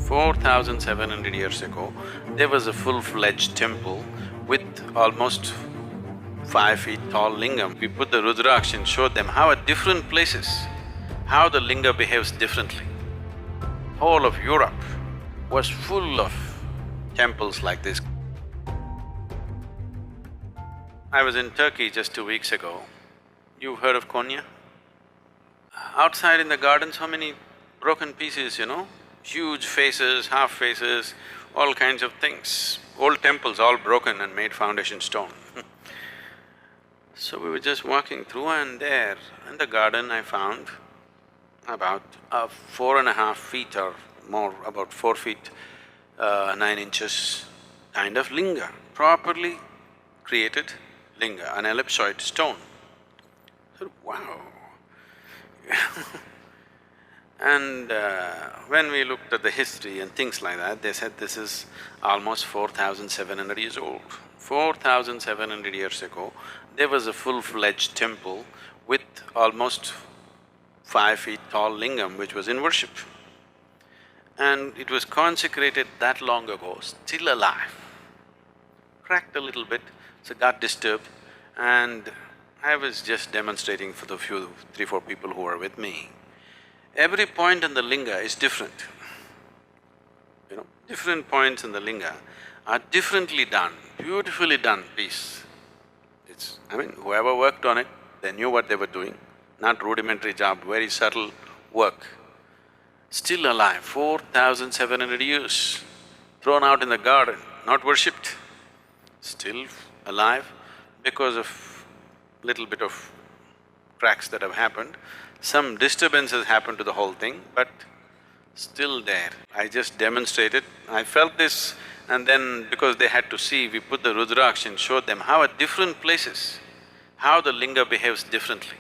4,700 years ago, there was a full-fledged temple with almost 5 feet tall lingam. We put the Rudraksh and showed them how at different places, how the linga behaves differently. Whole of Europe was full of temples like this. I was in Turkey just 2 weeks ago. You've heard of Konya? Outside in the garden, so many broken pieces, huge faces, half faces, all kinds of things. Old temples all broken and made foundation stone. So we were just walking through and there in the garden I found about 4.5 feet or more, about 4 feet 9 inches kind of linga, properly created linga, an ellipsoid stone. So, wow. And when we looked at the history and things like that, they said this is almost 4,700 years old. 4,700 years ago, there was a full-fledged temple with almost 5 feet tall lingam which was in worship. And it was consecrated that long ago, still alive. Cracked a little bit, so got disturbed, and I was just demonstrating for the few, 3-4 people who were with me. Every point in the linga is different. Different points in the linga are differently done, beautifully done piece. Whoever worked on it, they knew what they were doing, not rudimentary job, very subtle work. Still alive, 4,700 years, thrown out in the garden, not worshipped, still alive because of little bit of cracks that have happened. Some disturbances happened to the whole thing, but still there. I just demonstrated, I felt this, and then because they had to see, we put the Rudraksh and showed them how at different places, how the linga behaves differently.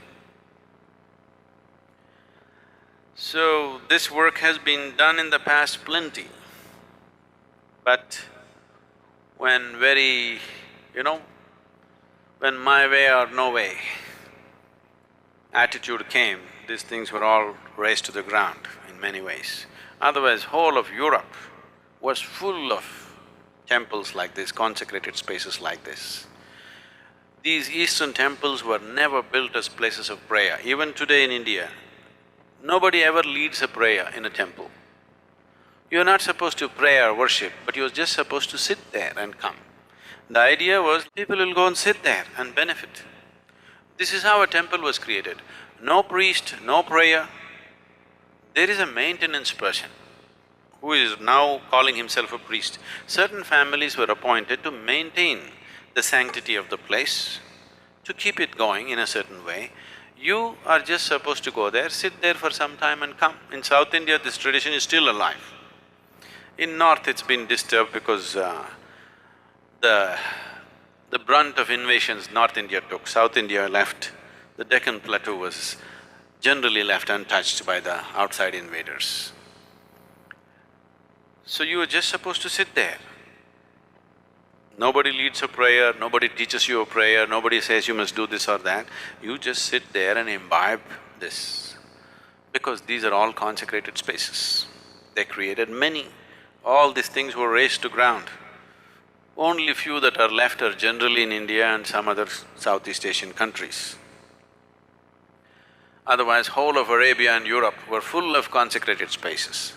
So, this work has been done in the past plenty, but when when my way or no way attitude came, these things were all razed to the ground in many ways. Otherwise, whole of Europe was full of temples like this, consecrated spaces like this. These eastern temples were never built as places of prayer. Even today in India, nobody ever leads a prayer in a temple. You're not supposed to pray or worship, but you're just supposed to sit there and come. The idea was people will go and sit there and benefit. This is how a temple was created. No priest, no prayer. There is a maintenance person who is now calling himself a priest. Certain families were appointed to maintain the sanctity of the place, to keep it going in a certain way. You are just supposed to go there, sit there for some time and come. In South India, this tradition is still alive. In North, it's been disturbed because the brunt of invasions North India took, South India left. The Deccan Plateau was generally left untouched by the outside invaders. So you were just supposed to sit there. Nobody leads a prayer, nobody teaches you a prayer, nobody says you must do this or that. You just sit there and imbibe this, because these are all consecrated spaces. They created many. All these things were razed to ground. Only few that are left are generally in India and some other Southeast Asian countries. Otherwise, whole of Arabia and Europe were full of consecrated spaces.